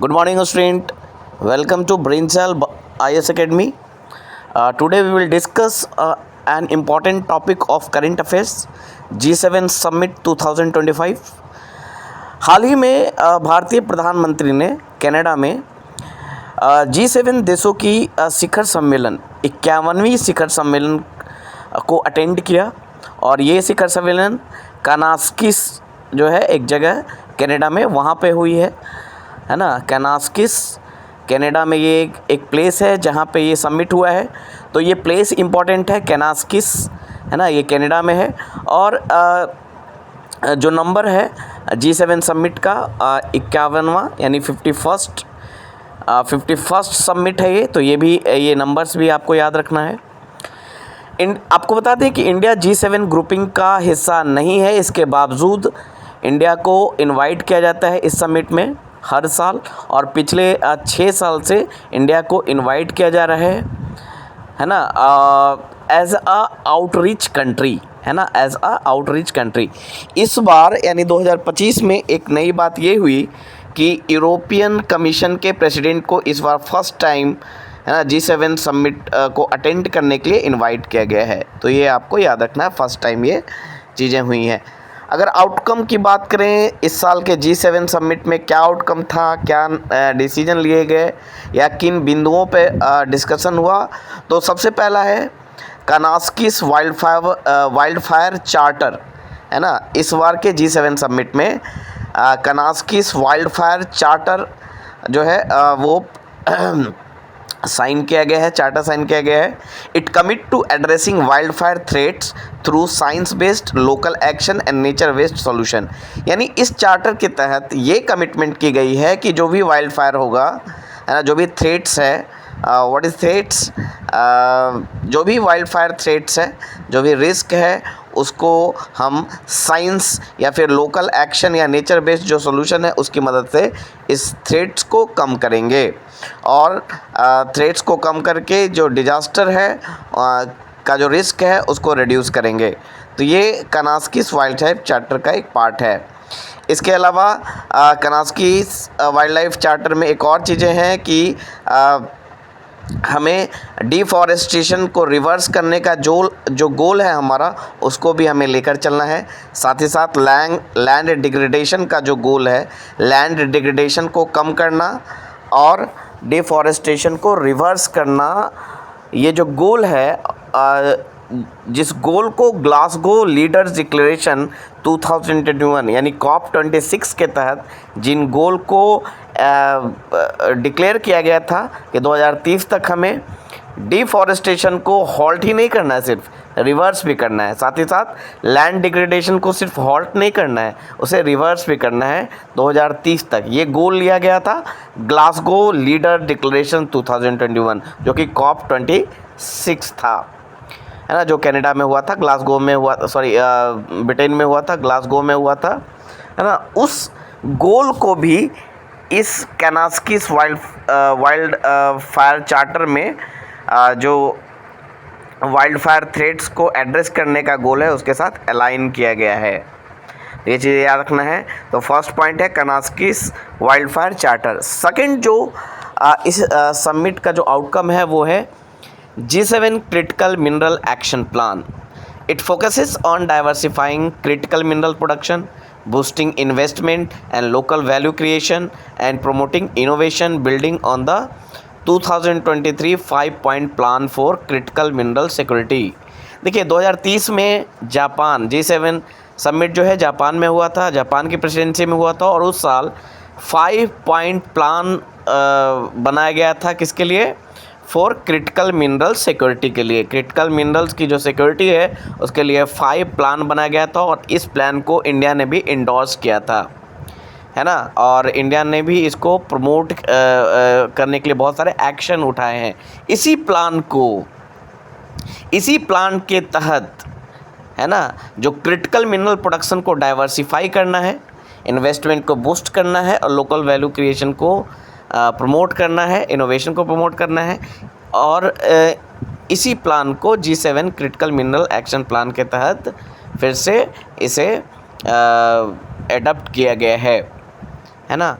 Good morning, student. Welcome to Braincell IS Academy. Today we will discuss an important topic of current affairs, G7 Summit 2025. हाल ही में भारतीय प्रधानमंत्री ने Canada में G7 देशों की शिखर सम्मेलन 51वीं शिखर सम्मेलन को अटेंड किया और ये शिखर सम्मेलन कानास्किस जो है एक जगह कनाडा में वहाँ पे हुई है ना। कानास्किस कनाडा में ये एक प्लेस है जहाँ पे ये समिट हुआ है। तो ये प्लेस इम्पॉर्टेंट है, कानास्किस है ना, ये कनाडा में है। और जो नंबर है G7 समिट का 51वां यानी 51st समिट है ये। तो ये नंबर्स भी आपको याद रखना है। आपको बता दें कि इंडिया G7 ग्रुपिंग का हिस्सा नहीं है, इसके बावजूद इंडिया को इनवाइट किया जाता है इस समिट में हर साल। और पिछले 6 साल से इंडिया को इनवाइट किया जा रहा है ना, एज अ आउटरीच कंट्री, है ना, एज अ आउटरीच कंट्री। इस बार यानी 2025 में एक नई बात ये हुई कि यूरोपियन कमीशन के प्रेसिडेंट को इस बार फर्स्ट टाइम है ना G7 समिट को अटेंड करने के लिए इनवाइट किया गया है। तो ये आपको याद रखना है, फर्स्ट टाइम ये चीज़ें हुई हैं। अगर आउटकम की बात करें, इस साल के G7 समिट में क्या आउटकम था, क्या डिसीजन लिए गए या किन बिंदुओं पे डिस्कशन हुआ, तो सबसे पहला है कानास्किस वाइल्ड फायर चार्टर, है ना। इस बार के G7 समिट में कानास्किस वाइल्ड फायर चार्टर जो है वो साइन किया गया है, चार्टर साइन किया गया है। It commit to addressing wild fire threats through science based local action and nature based solution. यानी इस चार्टर के तहत ये कमिटमेंट की गई है कि जो भी वाइल्ड फायर होगा, है ना, जो भी थ्रेट्स है, व्हाट इज थ्रेट्स, जो भी वाइल्ड फायर थ्रेट्स है, जो भी रिस्क है, उसको हम साइंस या फिर लोकल एक्शन या नेचर बेस्ड जो सॉल्यूशन है उसकी मदद से इस थ्रेट्स को कम करेंगे और थ्रेट्स को कम करके जो डिजास्टर है का जो रिस्क है उसको रिड्यूस करेंगे। तो ये कानास्किस वाइल्ड लाइफ चार्टर का एक पार्ट है। इसके अलावा कानास्किस वाइल्ड लाइफ चार्टर में एक और चीज़ें हैं कि हमें डिफॉरेस्टेशन को रिवर्स करने का जो गोल है हमारा, उसको भी हमें लेकर चलना है। साथ ही साथ लैंड डिग्रेडेशन का जो गोल है, लैंड डिग्रेडेशन को कम करना और डिफॉरेस्टेशन को रिवर्स करना, ये जो गोल है, जिस गोल को ग्लासगो लीडर्स डिक्लेरेशन 2021 यानी COP26 के तहत जिन गोल को डिक्लेयर किया गया था कि 2030 तक हमें डिफॉरेस्टेशन को हॉल्ट ही नहीं करना है, सिर्फ रिवर्स भी करना है। साथ ही साथ लैंड डिग्रेडेशन को सिर्फ हॉल्ट नहीं करना है, उसे रिवर्स भी करना है 2030 तक। ये गोल लिया गया था ग्लासगो लीडर डिक्लेरेशन 2021 जो कि COP26 था, है ना, जो कनाडा में हुआ था, ग्लासगो में हुआ, ब्रिटेन में हुआ था, ग्लासगो में हुआ था, है ना। उस गोल को भी इस कानास्किस वाइल्ड फायर चार्टर में जो वाइल्ड फायर थ्रेट्स को एड्रेस करने का गोल है उसके साथ अलाइन किया गया है। ये चीज़ें याद रखना है। तो फर्स्ट पॉइंट है कानास्किस वाइल्ड फायर चार्टर। सेकंड जो इस समिट का जो आउटकम है वो है G7 critical mineral action plan. It focuses on diversifying critical mineral production, boosting investment and local value creation, and promoting innovation building on the 2023 5-point plan for critical mineral security. देखिए 2030 में Japan G7 summit जो है Japan में हुआ था, Japan की presidency में हुआ था और उस साल 5-point प्लान बनाया गया था किसके लिए, फॉर क्रिटिकल मिनरल सिक्योरिटी के लिए। क्रिटिकल मिनरल्स की जो सिक्योरिटी है उसके लिए 5 प्लान बनाया गया था और इस प्लान को इंडिया ने भी इंडोर्स किया था, है ना। और इंडिया ने भी इसको प्रमोट करने के लिए बहुत सारे एक्शन उठाए हैं। इसी प्लान के तहत, है ना, जो क्रिटिकल मिनरल प्रोडक्शन को डाइवर्सिफाई करना है, इन्वेस्टमेंट को बूस्ट करना है और लोकल वैल्यू क्रिएशन को प्रमोट करना है, इनोवेशन को प्रमोट करना है। और इसी प्लान को G7 critical mineral action plan के तहत फिर से इसे एडप्ट किया गया है ना।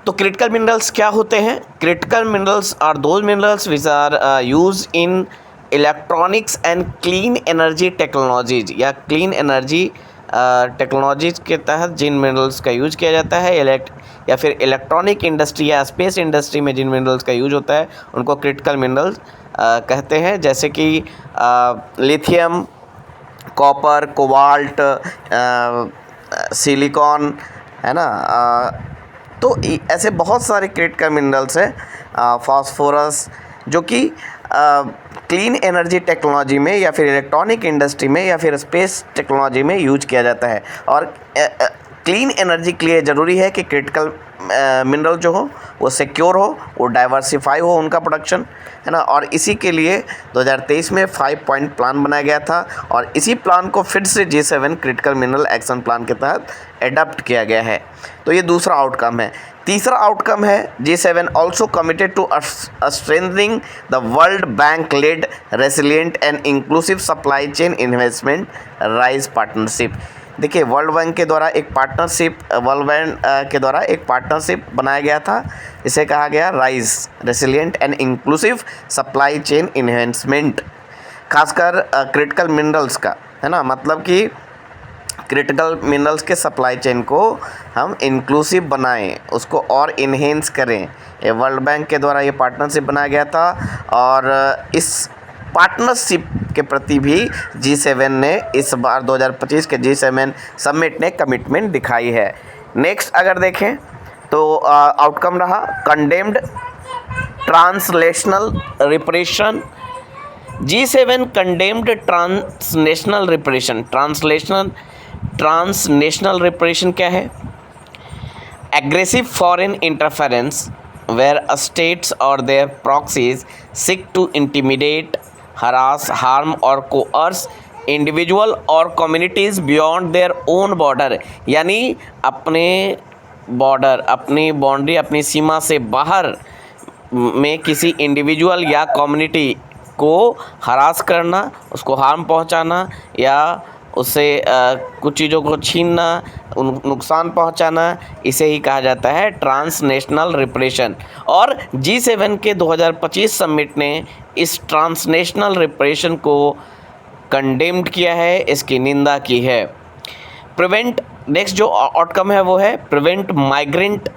तो क्रिटिकल मिनरल्स क्या होते हैं? Critical minerals are those minerals which are use in electronics and clean energy technologies, या क्लीन एनर्जी टेक्नोलॉजीज के तहत जिन मिनरल्स का यूज किया जाता है, या फिर इलेक्ट्रॉनिक इंडस्ट्री या स्पेस इंडस्ट्री में जिन मिनरल्स का यूज होता है उनको क्रिटिकल मिनरल्स कहते हैं। जैसे कि लिथियम, कॉपर, कोबाल्ट, सिलिकॉन, है ना। तो ऐसे बहुत सारे क्रिटिकल मिनरल्स हैं, फास्फोरस, जो कि क्लीन एनर्जी टेक्नोलॉजी में या फिर इलेक्ट्रॉनिक इंडस्ट्री में या फिर स्पेस टेक्नोलॉजी में यूज किया जाता है। और क्लीन एनर्जी के लिए ज़रूरी है कि क्रिटिकल मिनरल जो हो वो सिक्योर हो, वो डाइवर्सिफाई हो उनका प्रोडक्शन, है ना। और इसी के लिए 2023 में 5 पॉइंट प्लान बनाया गया था और इसी प्लान को फिर से G7 critical mineral action plan के तहत एडप्ट किया गया है। तो ये दूसरा आउटकम है। तीसरा आउटकम है G7 also committed to strengthening the world bank led resilient and inclusive supply chain investment rise partnership. देखिए, वर्ल्ड बैंक के द्वारा एक पार्टनरशिप बनाया गया था, इसे कहा गया rise resilient and inclusive supply chain investment, खासकर क्रिटिकल मिनरल्स का, है ना। मतलब कि क्रिटिकल मिनरल्स के सप्लाई चेन को हम इंक्लूसिव बनाएं, उसको और इन्हेंस करें। ये वर्ल्ड बैंक के द्वारा ये पार्टनरशिप बनाया गया था और इस पार्टनरशिप के प्रति भी G7 ने इस बार 2025 के G7 समिट ने कमिटमेंट दिखाई है। नेक्स्ट अगर देखें तो आउटकम रहा condemned transnational repression. G7 condemned transnational repression. Transnational repression क्या है? Aggressive foreign interference where states or their proxies seek to intimidate, harass, harm or coerce individual or communities beyond their own border। यानी अपने border, अपनी boundary, अपनी सीमा से बाहर में किसी इंडिविजुअल या कम्युनिटी को हरास करना, उसको हार्म पहुंचाना या उससे कुछ चीज़ों को छीनना, नुकसान पहुंचाना, इसे ही कहा जाता है ट्रांसनेशनल रिप्रेशन। और G7 के 2025 समिट ने इस ट्रांसनेशनल रिप्रेशन को कंडेम्ड किया है, इसकी निंदा की है। प्रिवेंट, नेक्स्ट जो आउटकम है वो है प्रिवेंट माइग्रेंट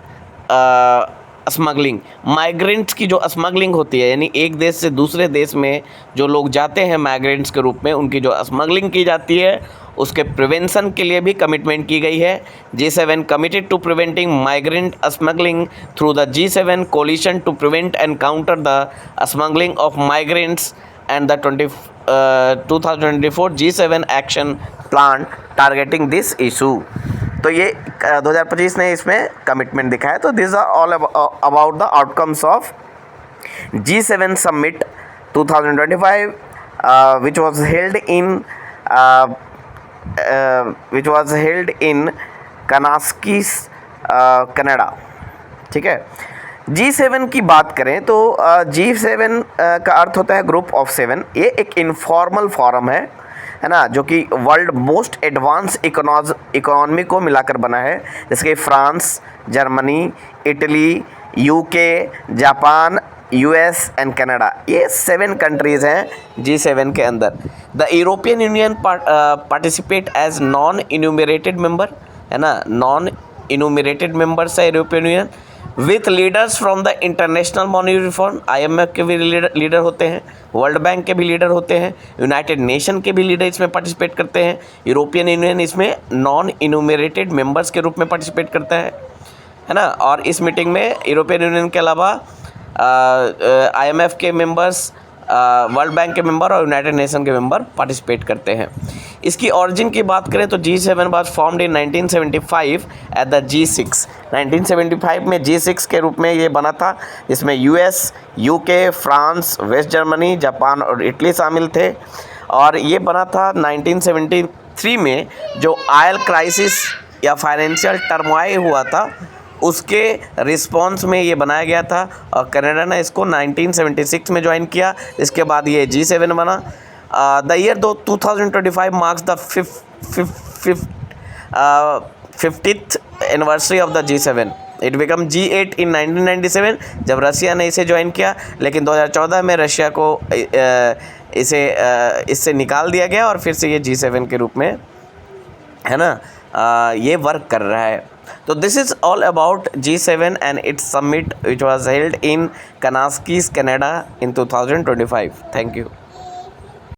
स्मगलिंग। माइग्रेंट्स की जो स्मगलिंग होती है, यानी एक देश से दूसरे देश में जो लोग जाते हैं माइग्रेंट्स के रूप में, उनकी जो स्मगलिंग की जाती है उसके प्रिवेंशन के लिए भी कमिटमेंट की गई है। G7 committed to preventing migrant smuggling through the G7 coalition to prevent and counter the smuggling of migrants and the 2024 G7 action plan targeting this issue. तो ये 2025 ने इसमें कमिटमेंट दिखाया। तो this are all about the outcomes of G7 summit 2025 which was held in Kanaskis, Canada. ठीक है। G7 की बात करें तो G7 का अर्थ होता है ग्रुप ऑफ 7। ये एक इनफॉर्मल फॉरम है ना, जो कि वर्ल्ड मोस्ट एडवांस इकोनॉमी को मिलाकर बना है, जैसे कि France, Germany, Italy, UK, Japan, US and Canada. ये 7 कंट्रीज़ हैं G7 के अंदर। The European Union participate as non enumerated member, है ना। नॉन इन्यूमरेटेड मेंबर्स है European Union, with leaders from the International Monetary Fund, IMF के भी leader होते हैं, वर्ल्ड बैंक के भी लीडर होते हैं, यूनाइटेड नेशन के भी लीडर इसमें पार्टिसिपेट करते हैं। यूरोपियन यूनियन इसमें नॉन इन्यूमरेटेड मेंबर्स के रूप में पार्टिसिपेट करता है ना। और इस मीटिंग में यूरोपियन यूनियन के अलावा IMF के मेंबर्स, वर्ल्ड बैंक के मेंबर और यूनाइटेड नेशन के मेंबर पार्टिसिपेट करते हैं। इसकी ओरिजिन की बात करें तो G7 was formed in 1975 at the G6। 1975 में G6 के रूप में ये बना था, जिसमें US, UK, France, West Germany, Japan और इटली शामिल थे। और ये बना था 1973 में जो ऑयल क्राइसिस या फाइनेंशियल टर्मोइल हुआ था उसके रिस्पॉन्स में ये बनाया गया था। और कनाडा ने इसको 1976 में ज्वाइन किया। इसके बाद ये G7 बना। The year 2025 marks the 50th anniversary of the G7। It become G8 इन 1997 जब रसिया ने इसे ज्वाइन किया, लेकिन 2014 में रशिया को इससे निकाल दिया गया और फिर से ये G7 के रूप में, है ना, ये वर्क कर रहा है। तो this is all about G7 and its summit which was held in Kananaskis, Canada in 2025। Thank you.